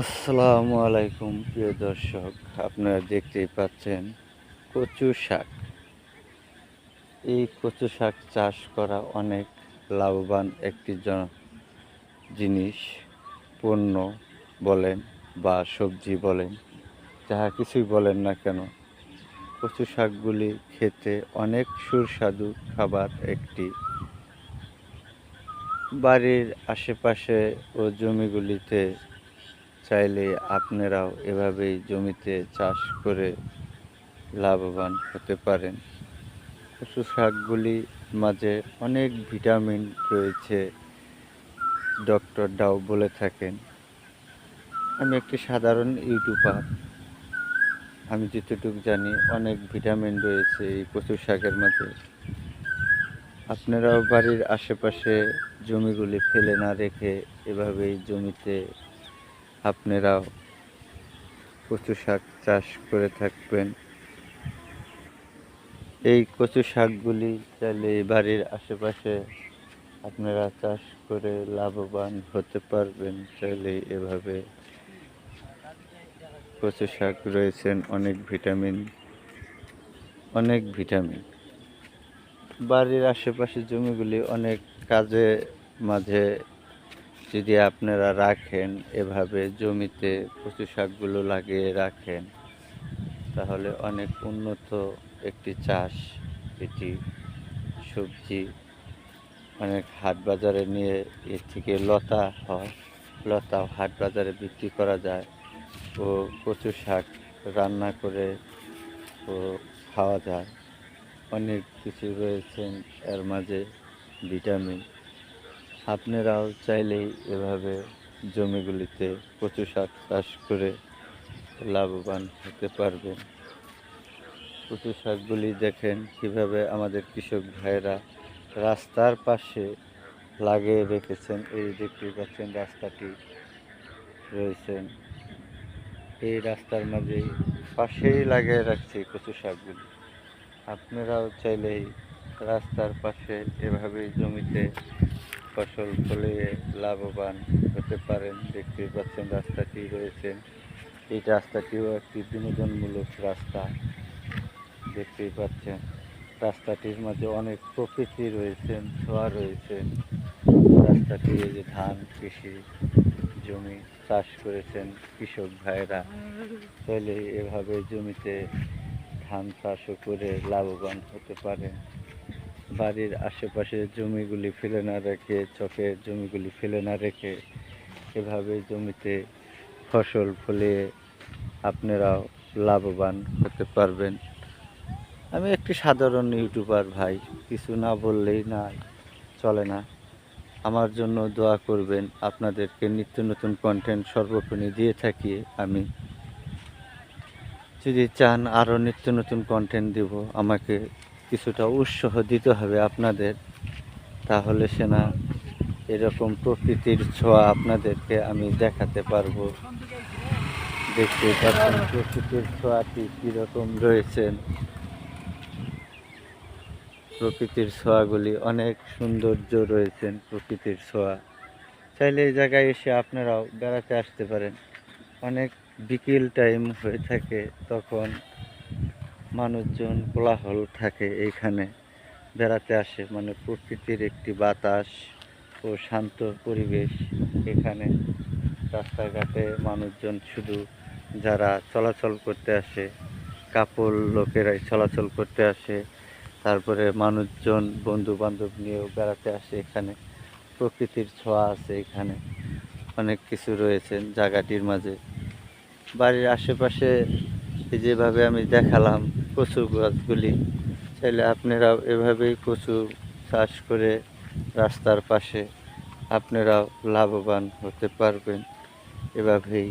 আসসালামু আলাইকুম প্রিয় দর্শক, আপনারা দেখতেই পাচ্ছেন কচু শাক। এই কচু শাক চাষ করা অনেক লাভবান একটি জিনিস। পণ্য বলেন বা সবজি বলেন, যাহা কিছুই বলেন না কেন, কচু শাকগুলি খেতে অনেক সুস্বাদু খাবার একটি। বাড়ির আশেপাশে ও জমিগুলিতে চাইলে আপনারাও এভাবেই জমিতে চাষ করে লাভবান হতে পারেন। কচু শাকগুলির মাঝে অনেক ভিটামিন রয়েছে, ডক্টর ডাও বলে থাকেন। আমি একটি সাধারণ ইউটিউবার, আমি যতটুকু জানি অনেক ভিটামিন রয়েছে এই কচু শাকের মাঝে। আপনারাও বাড়ির আশেপাশে জমিগুলি ফেলে না রেখে এভাবেই জমিতে আপনারাও কচু শাক চাষ করে থাকবেন। এই কচু শাকগুলি চাইলে বাড়ির আশেপাশে আপনারা চাষ করে লাভবান হতে পারবেন। চাইলে এভাবে কচু শাক রয়েছেন অনেক ভিটামিন। বাড়ির আশেপাশে জমিগুলি অনেক কাজে মাঝে যদি আপনারা রাখেন, এভাবে জমিতে কচু শাকগুলো লাগিয়ে রাখেন, তাহলে অনেক উন্নত একটি চাষ এটি। সবজি অনেক হাট বাজারে নিয়ে এর থেকে লতা হয়, লতাও হাট বাজারে বিক্রি করা যায়। ও কচু শাক রান্না করে ও খাওয়া যায়। অনেক কিছু রয়েছেন এর মাঝে ভিটামিন। আপনারাও চাইলেই এভাবে জমিগুলিতে কচু শাক চাষ করে লাভবান হতে পারবেন। কচু শাকগুলি দেখেন কিভাবে আমাদের কৃষক ভাইয়েরা রাস্তার পাশে লাগিয়ে রেখেছেন। এই দেখতে পাচ্ছেন রাস্তাটি রয়েছেন, এই রাস্তার মাঝে পাশেই লাগিয়ে রাখছে কচু শাকগুলি। আপনারাও চাইলেই রাস্তার পাশে এভাবেই জমিতে ফসল ফলিয়ে লাভবান হতে পারেন। দেখতেই পাচ্ছেন রাস্তাটি রয়েছেন, এই রাস্তাটিও একটি বিনোদনমূলক রাস্তা। দেখতেই পাচ্ছেন রাস্তাটির মাঝে অনেক প্রকৃতি রয়েছেন, ছোঁয়া রয়েছেন। রাস্তাটি এই যে ধান কৃষি জমি চাষ করেছেন কৃষক ভাইয়েরা, চাইলে এভাবে জমিতে ধান চাষও করে লাভবান হতে পারেন। বাড়ির আশেপাশে জমিগুলি ফেলে না রেখে, চকের জমিগুলি ফেলে না রেখে এভাবে জমিতে ফসল ফলিয়ে আপনারাও লাভবান হতে পারবেন। আমি একটি সাধারণ ইউটিউবার ভাই, কিছু না বললেই না চলে না। আমার জন্য দোয়া করবেন, আপনাদেরকে নিত্য নতুন কন্টেন্ট সর্বক্ষণই দিয়ে থাকি আমি। যদি চান আরও নিত্য নতুন কন্টেন্ট দেব, আমাকে কিছুটা উৎসাহ দিতে হবে আপনাদের, তাহলে সে না এরকম প্রকৃতির ছোঁয়া আপনাদেরকে আমি দেখাতে পারবো। দেখতে পাচ্ছেন প্রকৃতির ছোঁয়াটি কীরকম রয়েছেন। প্রকৃতির ছোঁয়াগুলি অনেক সৌন্দর্য রয়েছেন, প্রকৃতির ছোঁয়া। চাইলে এই জায়গায় এসে আপনারাও বেড়াতে আসতে পারেন। অনেক বিকেল টাইম হয়ে থাকে, তখন মানুষজন কোলাহল থাকে, এইখানে বেড়াতে আসে। মানে প্রকৃতির একটি বাতাস ও শান্ত পরিবেশ এখানে। রাস্তাঘাটে মানুষজন শুধু যারা চলাচল করতে আসে, কাপড় লোকেরাই চলাচল করতে আসে, তারপরে মানুষজন বন্ধু বান্ধব নিয়েও বেড়াতে আসে এখানে। প্রকৃতির ছোঁয়া আছে এখানে, অনেক কিছু রয়েছে জায়গাটির মাঝে। বাড়ির আশেপাশে যেভাবে আমি দেখালাম কচু গাছগুলি, চাইলে আপনারাও এভাবেই কচু চাষ করে রাস্তার পাশে আপনারাও লাভবান হতে পারবেন। এভাবেই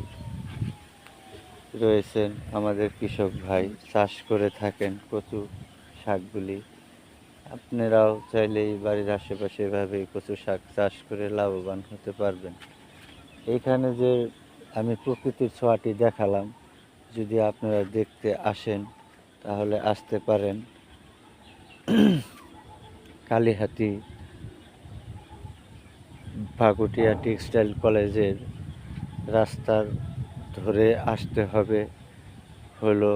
রয়েছেন আমাদের কৃষক ভাই, চাষ করে থাকেন কচু শাকগুলি। আপনারাও চাইলেই বাড়ির আশেপাশে এভাবেই কচু শাক চাষ করে লাভবান হতে পারবেন। এইখানে যে আমি প্রকৃতির ছোঁয়াটি দেখালাম, যদি আপনারা দেখতে আসেন তাহলে আসতে পারেন। কালীহাতি ভাগুটিয়া টেক্সটাইল কলেজের রাস্তার ধরে আসতে হবে, হলো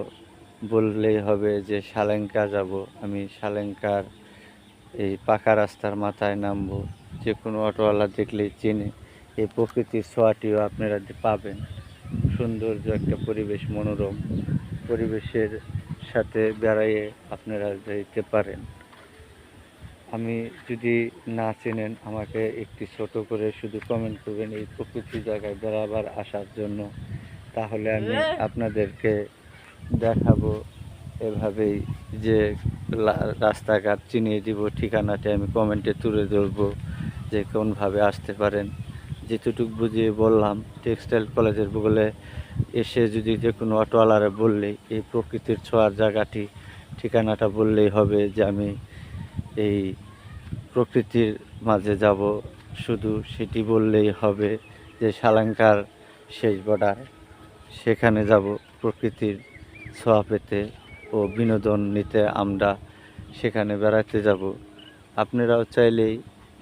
বললেই হবে যে সালেঙ্কা যাব। আমি সালেঙ্কার এই পাকা রাস্তার মাথায় নামবো। যে কোনো অটোওয়ালা দেখলেই চেনে। এই প্রকৃতির ছোঁয়াটিও আপনারা পাবেন। সৌন্দর্য একটা পরিবেশ, মনোরম পরিবেশের সাথে বেড়াইয়ে আপনারা যেতে পারেন। আমি যদি না চেনেন, আমাকে একটি ছোট করে শুধু কমেন্ট করবেন এই প্রকৃতি জায়গায় বেড়াবার আসার জন্য, তাহলে আমি আপনাদেরকে দেখাবো এভাবেই যে রাস্তাঘাট চিনিয়ে দিব, ঠিকানাটি আমি কমেন্টে তুলে ধরবো যে কোনভাবে আসতে পারেন। যেটুকু বুঝিয়ে বললাম, টেক্সটাইল কলেজের বগলে এসে যদি যে কোনো অটোওয়ালারে বললেই এই প্রকৃতির ছোঁয়ার জায়গাটি ঠিকানাটা বললেই হবে যে আমি এই প্রকৃতির মাঝে যাব। শুধু সেটি বললেই হবে যে সালেঙ্কার শেষ বর্ডার, সেখানে যাব প্রকৃতির ছোঁয়া পেতে ও বিনোদন নিতে। আমরা সেখানে বেড়াতে যাব। আপনারাও চাইলেই,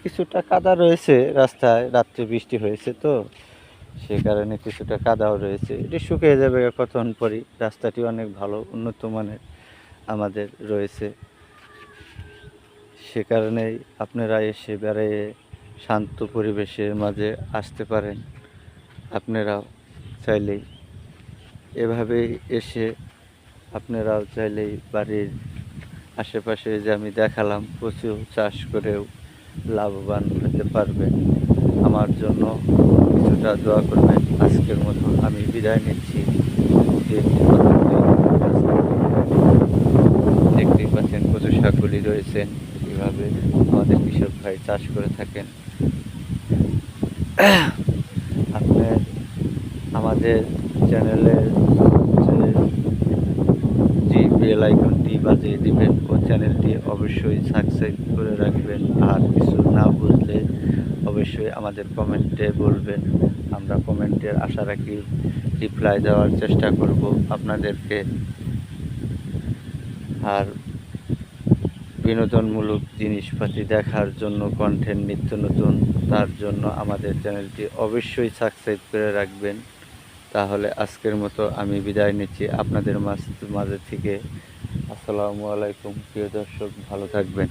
কিছুটা কাদা রয়েছে রাস্তায়, রাত্রে বৃষ্টি হয়েছে তো সে কারণে কিছুটা কাদাও রয়েছে, এটি শুকিয়ে যাবে কতক্ষণ পরই। রাস্তাটি অনেক ভালো, উন্নত মানের আমাদের রয়েছে। সে কারণেই আপনারা এসে বেড়াইয়ে শান্ত পরিবেশের মাঝে আসতে পারেন। আপনারাও চাইলেই এভাবেই এসে আপনারাও চাইলেই বাড়ির আশেপাশে যে আমি দেখালাম কচু চাষ করেও লাভবান হতে পারবেন। আমার জন্য কিছুটা দোয়া করবেন। আজকের মতো আমি বিদায় নিচ্ছি। দেখতেই পাচ্ছেন কচু শাকগুলি রয়েছেন, এভাবে আমাদের কৃষক ভাই চাষ করে থাকেন। আপনি আমাদের চ্যানেলের যে বেল আইকনটি বাজিয়ে দিবেন ও চ্যানেলটি অবশ্যই সাবস্ক্রাইব করে রাখবেন। আর কিছু না বুঝলে অবশ্যই আমাদের কমেন্টে বলবেন। আমরা কমেন্টের আশা রাখি, রিপ্লাই দেওয়ার চেষ্টা করব আপনাদেরকে। আর বিনোদনমূলক জিনিসপাতি দেখার জন্য, কন্টেন্ট নিত্য নতুন, তার জন্য আমাদের চ্যানেলটি অবশ্যই সাবস্ক্রাইব করে রাখবেন। তাহলে আজকের মতো আমি বিদায় নিচ্ছি আপনাদের মাঝে থেকে। আসসালামু আলাইকুম প্রিয় দর্শক, ভালো থাকবেন।